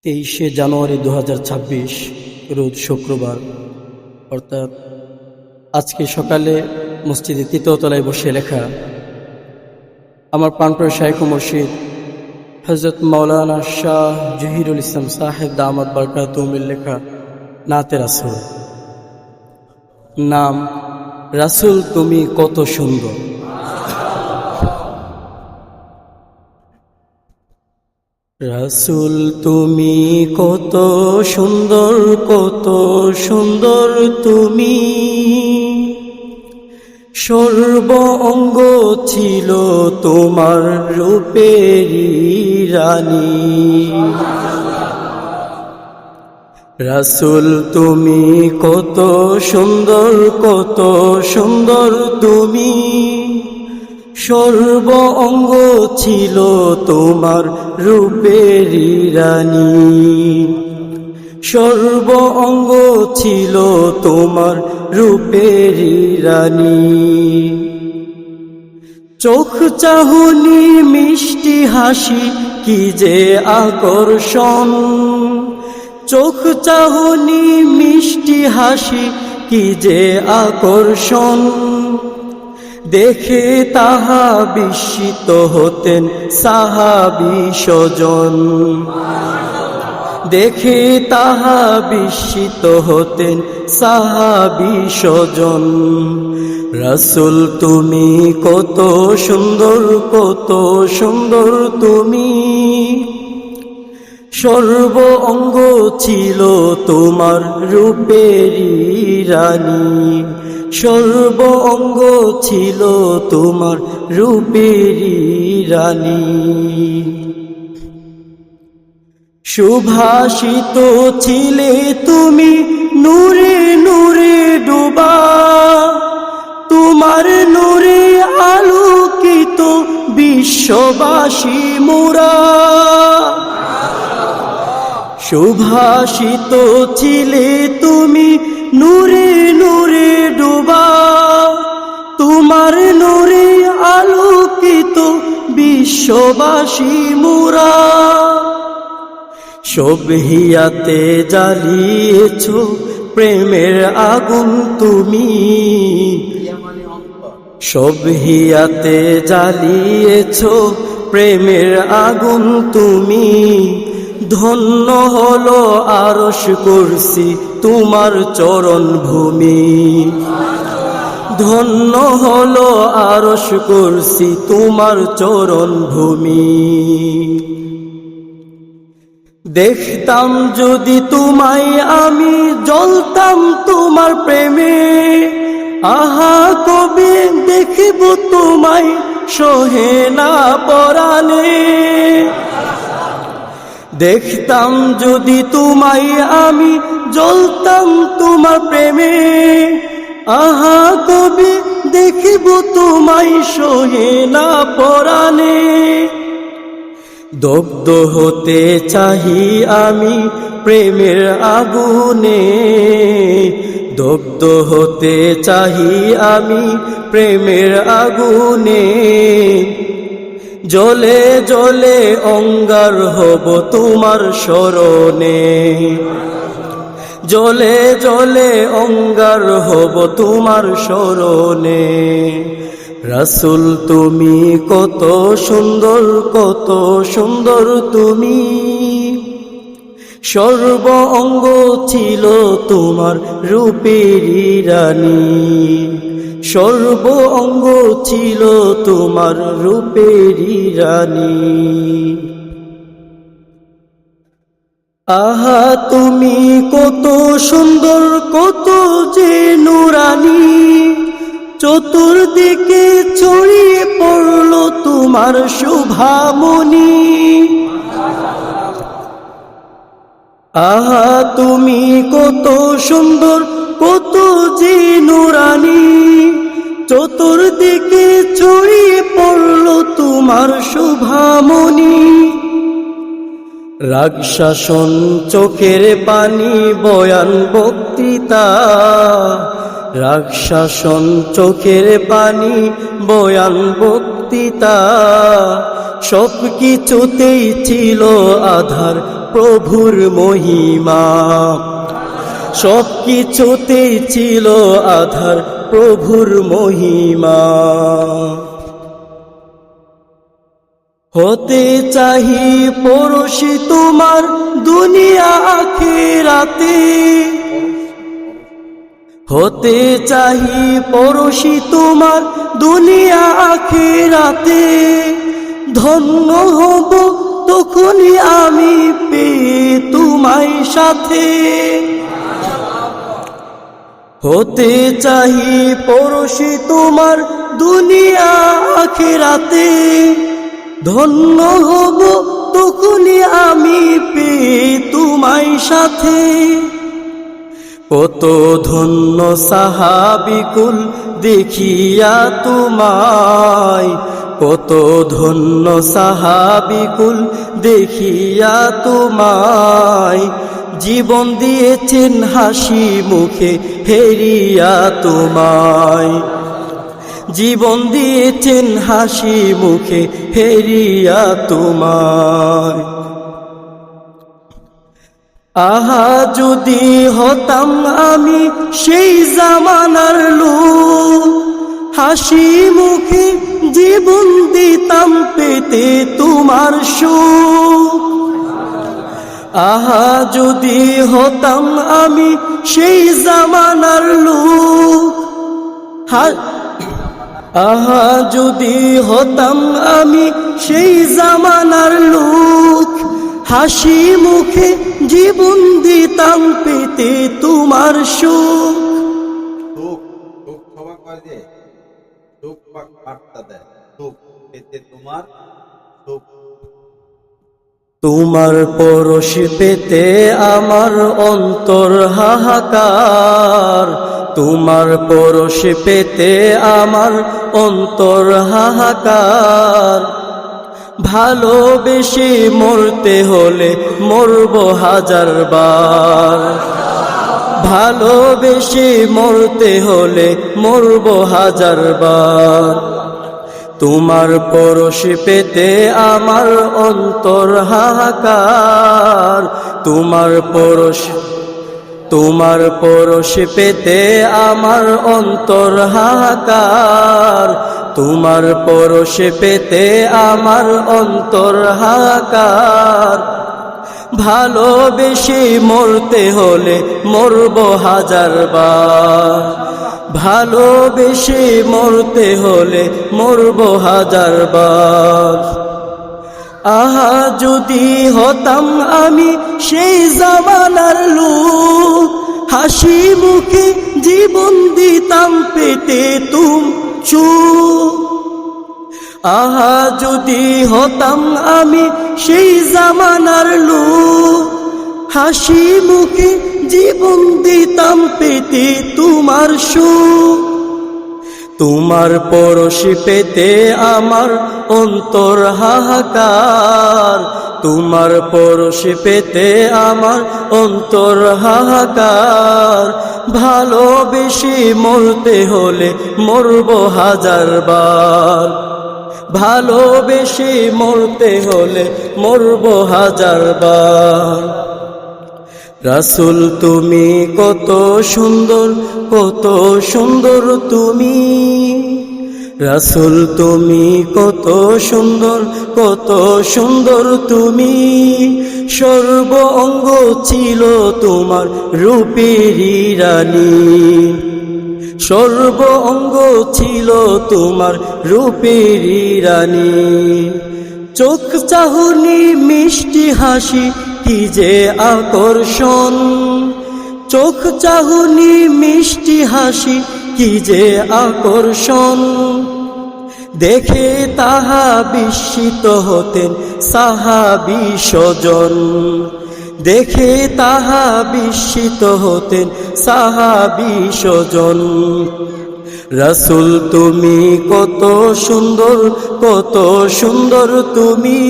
23শে জানুয়ারি 2026 রোজ শুক্রবার, অর্থাৎ আজকে সকালে মসজিদে তৃতীয় তলায় বসে লেখা আমার প্রাণপ্রিয় শাইখ ও মুর্শিদ হযরত মাওলানা শাহ জহিরুল ইসলাম সাহেব দামাত বরকাতুহুমের লেখা নাতে রাসূল। নাম রাসূল তুমি কত সুন্দর। রাসূল তুমি কত সুন্দর, কত সুন্দর তুমি, সর্ব অঙ্গ ছিল তোমার রূপেরই রানী। রাসূল তুমি কত সুন্দর, কত সুন্দর তুমি, সর্ব অঙ্গ ছিল তোমার রূপেরই রানী। সর্ব অঙ্গ ছিল তোমার রূপেরই রানী। চোখ চাহনি মিষ্টি হাসি কি যে আকর্ষণ, চোখ চাহনি মিষ্টি হাসি কি যে আকর্ষণ, দেখে তাহা বিস্মিত হতেন সাহাবী স্বজন। দেখে তাহা বিস্মিত হতেন সাহাবী স্বজন। রাসূল তুমি কত সুন্দর, কত সুন্দর তুমি, সর্ব অঙ্গ ছিল তোমার রূপেরই রানী। সর্ব অঙ্গ ছিল তোমার রূপেরই রানী। সুভাষিত ছিলে তুমি নূরে নূরে ডোবা, তোমার নূরে আলোকিত বিশ্ববাসী মোরা। সুভাষিত ছিলে তুমি নূরে নূরে ডোবা, তোমার নূরে আলোকিত বিশ্ববাসী মোরা। সব হিয়াতে জ্বালিয়েছ প্রেমের আগুন তুমি, সব হিয়াতে জ্বালিয়েছ প্রেমের আগুন তুমি। ধন্য হলো আরশ কুরসি তোমার চরণ ভূমি, ধন্য হলো আরশ কুরসি তোমার চরণ ভূমি। দেখতাম যদি তোমায় আমি জ্বলতাম তোমার প্রেমে, আহা কবে দেখিব তোমায় সহে না পরাণে। দেখতাম যদি তোমায় আমি জ্বলতাম তোমার প্রেমে, আহা কবে দেখিব তোমায় সহে না পরাণে। দগ্ধ হতে চাহি আমি প্রেমের আগুনে, দগ্ধ হতে চাহি আমি প্রেমের আগুনে। জ্বলে জ্বলে অঙ্গার হব তোমার শরণে, জ্বলে জ্বলে অঙ্গার হব তোমার শরণে। রাসূল তুমি কত সুন্দর, কত সুন্দর তুমি, সর্ব অঙ্গ ছিল তোমার রূপেরই রানী। সর্ব অঙ্গ ছিল তোমার রূপেরই রানী। আহা তুমি কত সুন্দর, কত যে নূরানী, চতুর্দিকে ছড়িয়ে পড়ল তোমার শোভামণি। আহা তুমি কত সুন্দর, কত যে নূরানী, চতুর্দিকে ছড়িয়ে পড়ল তোমার শোভামণি। রাগ শাসন চোখের পানি বয়ান বক্তৃতা, রাগ শাসন চোখের পানি বয়ান বক্তৃতা। সব কিছুতেই ছিল আধার প্রভুর মহিমা। সব কিছুতেই ছিল আধার প্রভুর মহিমা। হতে চাহি পড়শি তোমার দুনিয়া আখিরাতে, হতে চাহি পড়শি তোমার দুনিয়া আখিরাতে। ধন্য হব তখনই আমি পেয়ে তোমায় সাথে। হতে চাহি পড়শি তোমার দুনিয়া আখিরাতে। ধন্য হব তখনই আমি পেয়ে তোমায় সাথে। কত ধন্য সাহাবিকুল দেখিয়া তোমায়, কত ধন্য সাহাবিকুল দেখিয়া তোমায়। জীবন দিয়েছেন হাসি মুখে হেরিয়া তোমায়, জীবন দিয়েছেন হাসি মুখে হেরিয়া তোমায়। আহা যদি হতাম আমি সেই জামানার লোক, হাসি মুখে জীবন দিতাম পেতে তোমার সুখ। আহা যদি হতাম আমি সেই জামানার লোক, আহা যদি হতাম আমি সেই জামানার লোক। হাসি মুখে জীবন দিতাম পেতে তোমার সুখ। তোমার পরশ পেতে আমার অন্তর হাহাকার, তোমার পরশ পেতে আমার অন্তর হাহাকার। ভালোবেসে মরতে হলে মরব হাজার বার, ভালোবেসে মরতে হলে মরব হাজার বার। তোমার পরশ পেতে আমার অন্তর হাহাকার, তোমার পরশ, তোমার পরশ পেতে আমার অন্তর হাহাকার। তোমার পরশ পেতে আমার অন্তর হাহাকার। ভালোবেসে মরতে হলে মরব হাজার বার, ভালোবেসে মরতে হলে মরব হাজার বার। আহা যদি হতাম আমি সেই জামানার লোক, হাসি মুখে জীবন দিতাম পেতে তুমি সুখ। আহা যদি হতাম আমি সেই জামানার লোক, হাসি মুখে জীবন দিতাম পেতে তোমার সুখ। তোমার পরশ পেতে আমার অন্তর হাহাকার, তোমার পরশ পেতে আমার অন্তর হাহাকার। ভালোবেসে মরতে হলে মরব হাজার বার, ভালোবেসে মরতে হলে মরব হাজার বার। রাসূল তুমি কত সুন্দর, কত সুন্দর তুমি। রাসূল তুমি কত সুন্দর, কত সুন্দর তুমি। সর্ব অঙ্গ ছিল তোমার রূপেরই রানী, সর্ব অঙ্গ ছিল তোমার রূপেরই রানী। চোখ চাহনি মিষ্টি হাসি কি যে আকর্ষণ, চোখ চাহনি মিষ্টি হাসি কি যে আকর্ষণ। দেখে তাহা বিস্মিত হতেন সাহাবী স্বজন, দেখে তাহা বিস্মিত হতেন সাহাবী স্বজন। রাসূল তুমি কত সুন্দর, কত সুন্দর তুমি।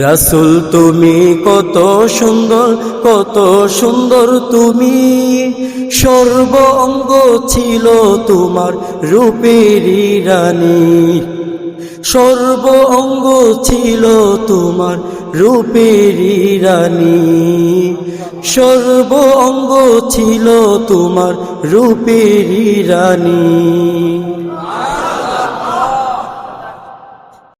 রাসূল তুমি কত সুন্দর, কত সুন্দর তুমি। সর্ব অঙ্গ ছিল তোমার রূপেরই রানী, সর্ব অঙ্গ ছিল তোমার রূপেরই রানী, সর্ব অঙ্গ ছিল তোমার রূপেরই রানী।